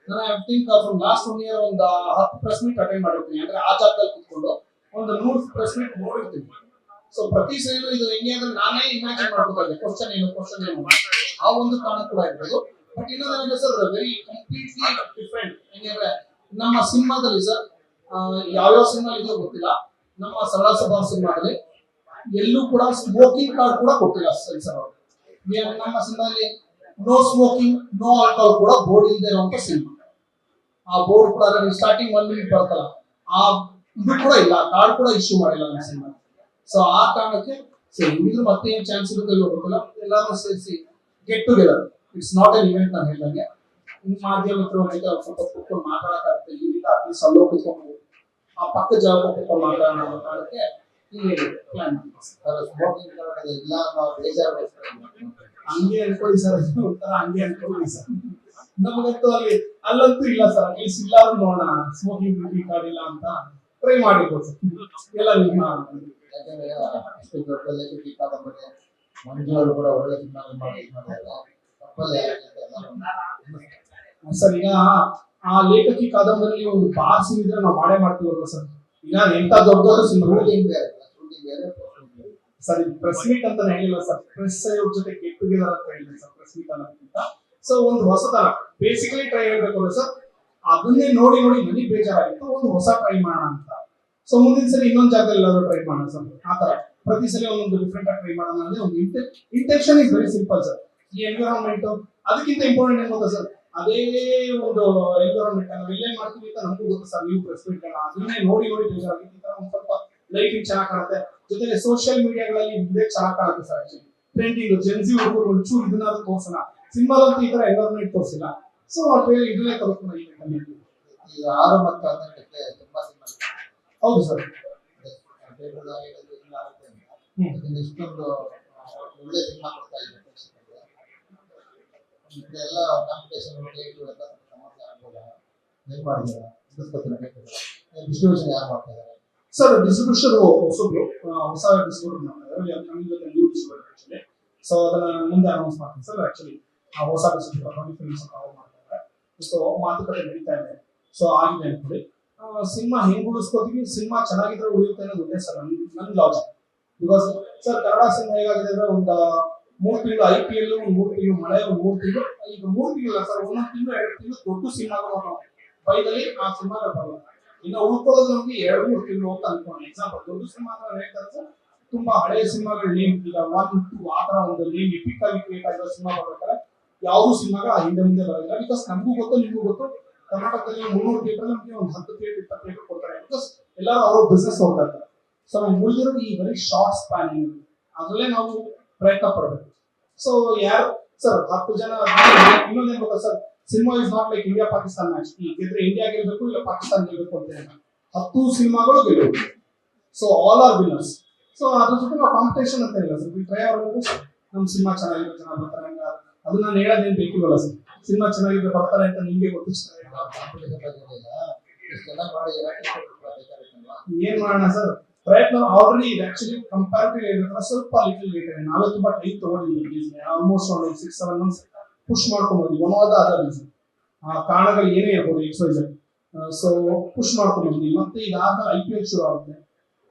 [SPEAKER 5] ನಾನು I think from last 1 year ಒಂದು 10 ಪ್ರೆಸ್ ಮೀಟ್ ಅಟೆಂಡ್ ಮಾಡಿರ್ತೀನಿ. ಅಂದ್ರೆ ಆ ಜಾಗದಲ್ಲಿ ಕೂತ್ಕೊಂಡು ಒಂದು 100 ಪ್ರೆಸ್ ಮೀಟ್ ನೋಡಿರ್ತೀನಿ. ಸೊ ಪ್ರತಿ ಸೈನು ಇದು ಹೆಂಗೆ ಅಂದ್ರೆ ನಾನೇ ಇಮ್ಯಾಜಿನ್ ಮಾಡ್ಬೇಕಾದ್ರೆ ಕ್ವಶನ್ ಏನು ಆ ಒಂದು ಕಾರಣ ಕೂಡ ಇರ್ಬೋದು. ಬಟ್ ಇನ್ನೊಂದೇನಂದ್ರೆ ಸರ್ ವೆರಿ ಕಂಪ್ಲೀಟ್ಲಿ ಡಿಫ್ರೆಂಟ್. ಹೆಂಗಂದ್ರೆ ನಮ್ಮ ಸಿನಿಮಾದಲ್ಲಿ ಸರ್ ಯಾವ್ಯಾವ ಸಿನಿಮಾ ಇದೆಯೋ ಗೊತ್ತಿಲ್ಲ, ನಮ್ಮ ಸರಳ ಸ್ವಭಾವ ಸಿನಿಮಾದಲ್ಲಿ ಎಲ್ಲೂ ಕೂಡ ಸ್ಮೋಕಿಂಗ್ ಕಾರ್ಡ್ ಕೂಡ ಕೊಟ್ಟಿಲ್ಲ ಸರ್ ಅವರು. ನಮ್ಮ ಸಿನಿಮಾದಲ್ಲಿ ನೋ ಸ್ಮೋಕಿಂಗ್ ನೋ ಆಲ್ಕೋಹಾಲ್ ಕೂಡ ಬೋರ್ಡ್ ಇಲ್ಲದೆ ಇರುವಂತ ಸಿನಿಮಾ. ಆ ಬೋರ್ಡ್ ಕೂಡ ಸ್ಟಾರ್ಟಿಂಗ್ 1 minute ಬರ್ತಲ್ಲ, ಆ ಇದು ಕೂಡ ಇಲ್ಲ, ಕಾರ್ಡ್ ಕೂಡ ಇಶ್ಯೂ ಮಾಡಿಲ್ಲ ನಮ್ಮ ಸಿನಿಮಾ. ಸೊ ಆ ಕಾರಣಕ್ಕೆ ಹಿಂದಿದ್ರು ಮತ್ತೆ ಏನ್ ಚಾನ್ಸ್ ಇರುತ್ತೆ ಗೊತ್ತಿಲ್ಲ, ಎಲ್ಲರೂ ಸೇರಿಸಿ get together. It's not an event ನಾನು ಹೇಳ್ದಂಗೆ. ಮಾಧ್ಯಮಿಕರ ಜೊತೆ ಸ್ವಲ್ಪ ಕೂತ್ಕೊಂಡು ಮಾತಾಡಕ್ಕಾಗುತ್ತೆ. ಈಗ ಅಟ್ಲೀಸ್ಟ್ ಅಲ್ಲೋ ಕೂತ್ಕೊಂಡು ಆ ಪಕ್ಕ ಜಾಗ ಕೂತ್ಕೊಂಡು ಮಾತಾಡೋಣ ಅನ್ನೋ ಕಾರಣಕ್ಕೆ ಇಲ್ಲಿ ಪ್ಲಾನ್ ಮಾಡಿದ್ವಿ.
[SPEAKER 2] ಸ್ಮೋಕಿಂಗ್ ಕಾರ್ಡ್ ಇಲ್ಲ ಅನ್ನೋ ಬೇಜಾರು
[SPEAKER 5] ಹಂಗೆ ಅನ್ಕೊಳ್ಳಿ ಸರ್, ಒಂಥರ ಹಂಗೆ ಅನ್ಕೊಳ್ಳಿ ಸರ್. ನಮಗಂತೂ ಅಲ್ಲಂತೂ ಇಲ್ಲ ಸರ್, ಅಟ್ಲೀಸ್ಟ್ ಇಲ್ಲಾದ್ರೂ ನೋಡೋಣ ಸ್ಮೋಕಿಂಗ್ ಕಾರ್ಡ್ ಇಲ್ಲ ಅಂತ ಟ್ರೈ ಮಾಡಿರ್ಬೋದು ಸರ್. ಎಲ್ಲ ನಿಮ್ಮ
[SPEAKER 2] ಯಾಕಂದ್ರೆ ಅಷ್ಟು ದೊಡ್ಡ ಲೇಖಕಿ ಕಾದಂಬರಿ ಮಂಜು ಅವರು ಕೂಡ ಒಳ್ಳೆ ಸಿನಿಮಾ ಮಾಡಿದ್ದಾರೆ. ತಪ್ಪಲ್ಲೇ
[SPEAKER 5] ಸರ್ ಈಗ ಆ ಲೇಖಕಿ ಕಾದಂಬರಿ ಒಂದು ಬಾರ್ ಸೀನ್ ಇದ್ರೆ ನಾವು ಮಾಡೇ ಮಾಡ್ತೀವಲ್ವ ಸರ್. ಈಗ ಎಂತ ದೊಡ್ಡ ದೊಡ್ಡ ಸಿನಿಮಾ
[SPEAKER 2] ಶೂಟಿಂಗ್ ಬೇರೆ
[SPEAKER 5] ಸರ್, ಇದು ಪ್ರೆಸ್ ಮೀಟ್ ಅಂತ ಹೇಳಿಲ್ಲ ಸರ್, ಪ್ರೆಸ್ ಜೊತೆ ಗೆಟ್ ಟುಗೆದರ್ ಅಂತ ಹೇಳಿದೆ ಸರ್, ಪ್ರೆಸ್ ಮೀಟ್ ಅನ್ನೋದಕ್ಕಿಂತ. ಸೊ ಒಂದು ಹೊಸತನ ಬೇಸಿಕಲಿ ಟ್ರೈ ಹೇಳ್ಬೇಕು ಸರ್. ಅದನ್ನೇ ನೋಡಿ ನನಗೆ ಬೇಜಾರಾಗಿತ್ತು, ಒಂದು ಹೊಸ ಟ್ರೈ ಮಾಡೋಣ ಅಂತ. ಸೊ ಮುಂದಿನ ಸಲ ಇನ್ನೊಂದು ಜಾಗದಲ್ಲಿ ಎಲ್ಲಾದ್ರೂ ಟ್ರೈ ಮಾಡೋಣ ಸರ್. ಆ ತರ ಪ್ರತಿ ಸಲ ಒಂದೊಂದು ಡಿಫ್ರೆಂಟ್ ಆಗಿ ಟ್ರೈ ಮಾಡೋಣ ಅಂದ್ರೆ ಒಂದು intention is very simple sir. ಈ ಎನ್ವಿರಾನ್ಮೆಂಟ್ ಅದಕ್ಕಿಂತ ಇಂಪಾರ್ಟೆಂಟ್ ಏನ್ ಗೊತ್ತಾ ಸರ್, ಅದೇ ಒಂದು ಎನ್ವಿರಾನ್ಮೆಂಟ್ ನಾವು ಇಲ್ಲೇ ಮಾಡ್ತೀವಿ ಅಂತ ನಮಗೂ ಗೊತ್ತು ಸರ್. ನೀವು ಪ್ರೆಸ್ ಮೀಟ್ ಅದನ್ನೇ ನೋಡಿ ಬೇಜಾರಾಗಿತ್ತು. ಈ ತರ ಒಂದು ಸ್ವಲ್ಪ ಲೈಟಿಂಗ್ ಚೆನ್ನಾಗಿ ಕಾಣುತ್ತೆ, ಜೊತೆಗೆ ಸೋಷಿಯಲ್ ಮೀಡಿಯಾಗಳಲ್ಲಿ ಇದೇ ಚೆನ್ನಾಗಿ ಕಾಣುತ್ತೆ ಸರ್. ಆಕ್ಚುಲಿ ಟ್ರೆಂಡಿಂಗ್ ಜೆನ್ಸಿ ಹುಡುಗರು ಒಂಚೂರು ಇದನ್ನಾದ್ರೂ ತೋರ್ಸೋಣ, ಸಿನಿಮಾದಂತೂ ಈ ತರ ಎನ್ವಿರಾನ್ಮೆಂಟ್ ತೋರಿಸಿಲ್ಲ. ಸೊ ಇದನ್ನೇ ತೋರಿಸ್ಕೊಂಡು
[SPEAKER 2] ಈಗ 6 ಮತ್ತು 18ಕ್ಕೆ ತುಂಬಾ ಸಿನಿಮಾ
[SPEAKER 5] ಹೌದು ಸರ್.
[SPEAKER 2] ಇಷ್ಟೊಂದು ಒಳ್ಳೆ ಸಿನಿಮಾ ಕೊಡ್ತಾ ಇದೆ ಪ್ರೇಕ್ಷಕರಿಗೆ. ಇದೆಲ್ಲ ಕಾಂಪಿಟೇಷನ್ ಎಲ್ಲ ಸಮಸ್ಯೆ ಆಗ್ಬೋದಾ? ಹೇಗೆ ಮಾಡಿದಾರೆ ಡಿಸ್ಟ್ರಿಬ್ಯೂಷನ್ ಯಾರು ಮಾಡ್ತಾ ಇದ್ದಾರೆ
[SPEAKER 5] ಸರ್? ಡಿಸ್ಟ್ರಿಬ್ಯೂಷನ್ ಹೊಸಬ್ರು ಹೊಸ ಡಿಸ್ಟ್ರಿಬ್ಯೂಟರ್ ಮಾಡ್ತಾರೆ, ನಮ್ಮ ಜೊತೆ ನ್ಯೂ ಡಿಸ್ಟ್ರಿಬ್ಯೂಟರ್ ಆಕ್ಚುಲಿ. ಸೊ ಅದನ್ನ ಮುಂದೆ ಅನೌನ್ಸ್ ಮಾಡ್ತೀನಿ ಸರ್. ಆಕ್ಚುಲಿ ಆ ಹೊಸ ಡಿಸ್ಟ್ರಿಬ್ಯೂಟರ್ 20 ಫಿಲ್ಮ್ಸ್ ಕವರ್ ಮಾಡ್ತಾರೆ. ಸೊ ಮಾತುಕತೆ ನಡೀತಾ ಇದೆ. ಸೊ ಆಗಿದೆ ಅನ್ಕೊಳ್ಳಿ. ಸಿನಿಮಾ ಹೆಂಗ್ ಉಳಿಸ್ಕೋತೀವಿ, ಸಿನಿಮಾ ಚೆನ್ನಾಗಿದ್ರೆ ಉಳಿಯುತ್ತೆ ಅನ್ನೋದು ಒಂದೇ ಸರ್ ನನ್ನ logic. Because sir Kannada cinema ಹೇಗಾಗಿದೆ ಅಂದ್ರೆ ಒಂದು 3 ತಿಂಗಳು IPL, ಒಂದು 3 ತಿಂಗಳು ಮಳೆ, ಒಂದು 3 ತಿಂಗಳು, ಈಗ 3 ತಿಂಗಳಿಲ್ಲ ಸರ್, 1 ತಿಂಗಳು 2 ತಿಂಗಳು ದೊಡ್ಡ ಸಿನಿಮಾಗಳು ಬೈದಲ್ಲಿ ಆ ಸಿನಿಮಾಗಳು ಬರಲ್ಲ. ಇನ್ನು ಉಳ್ಕೊಳ್ಳೋದು ನಮ್ಗೆ 2-3 ತಿಂಗಳು ಅಂತ ಅನ್ಕೊಂಡು. ಎಕ್ಸಾಂಪಲ್ ದೊಡ್ಡ ಸಿನಿಮಾ ಹೇಳ್ತಾರೆ ಸರ್, ತುಂಬಾ ಹಳೆಯ ಸಿನಿಮಾಗಳು ನೇಮ್ ಈಗ 1, 2 ಆ ತರ ಒಂದು ನೇಮ್ ಎಪಿಕ್ ಆಗಿ ಕ್ರಿಯೇಟ್ ಆಗಿರೋ ಸಿನಿಮಾ ಬರ್ಬೇಕಾದ್ರೆ ಯಾವ್ದು ಸಿನಿಮಾಗ ಹಿಂದೆ ಮುಂದೆ ಬರೋದಿಲ್ಲ. ಬಿಕಾಸ್ ನಮಗೂ ಗೊತ್ತು, ನಿಮಗೂ ಗೊತ್ತು, ಕರ್ನಾಟಕದಲ್ಲಿ 300 ಥಿಯೇಟರ್ ನಮಗೆ ಒಂದು 10 ಥಿಯೇಟರ್ 20 ಥಿಯೇಟರ್ ಕೊಡ್ತಾರೆ. ಬಿಕಾಸ್ ಎಲ್ಲರೂ ಅವ್ರ ಬಿಸ್ನೆಸ್ ಹೋಗ್ತಾ ಇರ್ತಾರೆ. ಸೊ ನಾವು ಉಳಿದಿರೋದು ಈ ವೆರಿ ಶಾರ್ಟ್ ಸ್ಪ್ಯಾನಿಂಗ್, ಅದರಲ್ಲೇ ನಾವು ಪ್ರಯತ್ನ ಪಡಬೇಕು. ಸೊ ಯಾರು ಸರ್ 10 ಜನ ಇನ್ನೊಂದೇನು ಗೊತ್ತಾ sir, cinema is not like India Pakistan match. ಗೆದ್ರೆ ಇಂಡಿಯಾ ಗೆಲ್ಬೇಕು ಇಲ್ಲ ಪಾಕಿಸ್ತಾನ ಗೆಲ್ಬೇಕು ಅಂತ ಹೇಳಿ 10 ಸಿನಿಮಾಗಳು ಗೆಲ್ಲಬೇಕು. So all are winners. So ಅದ್ರ ಜೊತೆ ನಾವು ಕಾಂಪಿಟೇಷನ್ ಅಂತ ಇಲ್ಲ ಸರ್. ಟ್ರೈ ಅವ್ರಿಗೂ ನಮ್ಮ ಸಿನಿಮಾ ಚೆನ್ನಾಗಿರೋ ಜನ ಬರ್ತಾರೆ, ಅದು ನಾನು ಹೇಳೋದೇನು ಬೇಕಿಲ್ವಲ್ಲ ಸರ್. ಸಿನಿಮಾ ಚೆನ್ನಾಗಿದ್ರೆ ಬರ್ತಾರೆ ಅಂತ ನಿಮ್ಗೆ ಗೊತ್ತು.
[SPEAKER 2] ಕಾಂಪಿಟೇಷನ್ ಬಗ್ಗೆ ಇಲ್ಲ, ಇಷ್ಟೆಲ್ಲ ಮಾಡಿ
[SPEAKER 5] ಏನ್ ಮಾಡೋಣ ಸರ್, ಪ್ರಯತ್ನ ಆಲ್ರೆಡಿ ಇದೆ. ಆಕ್ಚುಲಿ ಕಂಪ್ಯಾರಿಟಿವ್ ಹೇಳಿದ್ರೆ ಸ್ವಲ್ಪ ಲಿಟಲ್ ಲೇಟ್ ಇದೆ. ನಾವೇ ತುಂಬಾ ಟೈಮ್ ತಗೊಂಡಿದ್ದೀವಿ. ಆಲ್ಮೋಸ್ಟ್ ಒಂದು 6-7 ಮಂತ್ಸ್ ಪುಷ್ ಮಾಡ್ಕೊಂಡ್ಬಂದ್ವಿ. One of the other reason ಕಾರಣಗಳು ಏನೇ ಇರ್ಬೋದು XYZ. So push ಮಾಡ್ಕೊಂಡ್ಬಂದ್ವಿ. ಮತ್ತೆ ಇದಾದ್ಮೇಲೆ IPL ಶುರು ಆಗುತ್ತೆ,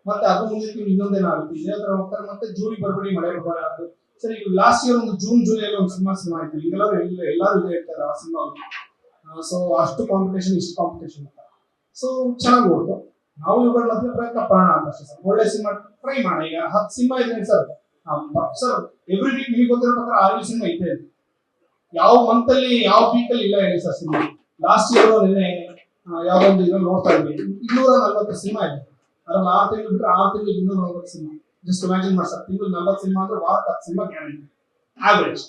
[SPEAKER 5] ಮತ್ತೆ ಅದು ಮುಂದೆ ಇನ್ನೊಂದೇನಾಗುತ್ತೆ, ಇದೇ ತರ ಹೋಗ್ತಾರೆ. ಮತ್ತೆ ಜೂನ್ ಬರ್ಬೇಡಿ ಮಳೆ ಬರ್ಬಾರ ಅದು ಸರಿ. ಈಗ ಲಾಸ್ಟ್ ಇಯರ್ ಒಂದು ಜೂಲೈಯಲ್ಲಿ ಒಂದು ಸಿನಿಮಾ ಆಯ್ತು. ಈಗೆಲ್ಲರೂ ಎಲ್ಲರೂ ಇದೇ ಇರ್ತಾರೆ ಆ ಸಿನಿಮಾ. ಸೊ ಅಷ್ಟು ಕಾಂಪಿಟೇಷನ್, ಇಷ್ಟು ಕಾಂಪಿಟೇಷನ್ ಅಂತ. ಸೊ ಚೆನ್ನಾಗಿ ಹೋಗ್ತು. ನಾವು ಇವುಗಳ ಮಧ್ಯೆ ಪ್ರಯತ್ನ ಪಡೋಣ ಅಂತ ಅಷ್ಟೇ ಸರ್. ಒಳ್ಳೆ ಸಿನಿಮಾ ಟ್ರೈ ಮಾಡೋಣ. ಈಗ 10 ಸಿನಿಮಾ ಇದೆ ಸರ್, ಸರ್ ಎವ್ರಿ ವೀಕ್ ನಿಮಗೆ ಗೊತ್ತಿರೋ ಪ್ರಕಾರ 6 ಸಿನಿಮಾ ಇದೆ. ಯಾವ ಮಂತ್ ಅಲ್ಲಿ ಯಾವ ವೀಕ್ ಅಲ್ಲಿ ಇಲ್ಲ ಹೇಳಿ ಸರ್ ಸಿನಿಮಾ. ಲಾಸ್ಟ್ ಇಯರ್ ನಿನ್ನೆ ಯಾವ್ದೊಂದು ಇದ್ರಲ್ಲಿ ನೋಡ್ತಾ ಇದ್ವಿ 240 ಸಿನಿಮಾ ಇದೆ. ಅದ್ರಲ್ಲಿ 6 ತಿಂಗಳು ಬಿಟ್ಟರೆ 6 ತಿಂಗಳು 240 ಸಿನಿಮಾ. ಜಸ್ಟ್ ಇಮ್ಯಾಜಿನ್ ಮಾಡಿ ಸರ್, ತಿಂಗಳು 40 ಸಿನಿಮಾ ಅಂದ್ರೆ ವಾರಕ್ಕೆ 10 ಸಿನಿಮಾ ಗ್ಯಾರಂಟಿ ಆವರೇಜ್.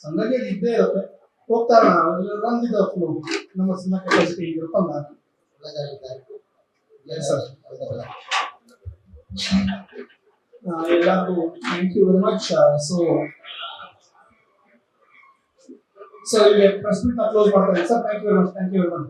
[SPEAKER 5] ಸಂಗಾಗಿ ಅದು ಇದ್ದೇ ಇರುತ್ತೆ. ಹೋಗ್ತಾ ರನ್ ವಿತ್ ದ ಫ್ಲೋ. ನಮ್ಮ ಸಿನಿಮಾ ಕೆಪಾಸಿಟಿ ಇರುತ್ತೆ ಅಂತ ಸರ್. ಎಲ್ಲರಿಗೂ thank you very much. So ಇಲ್ಲಿ ಪ್ರೆಸ್ ಮೀಟ್ ಕ್ಲೋಸ್ ಮಾಡ್ತಾರೆ sir. Thank you very much.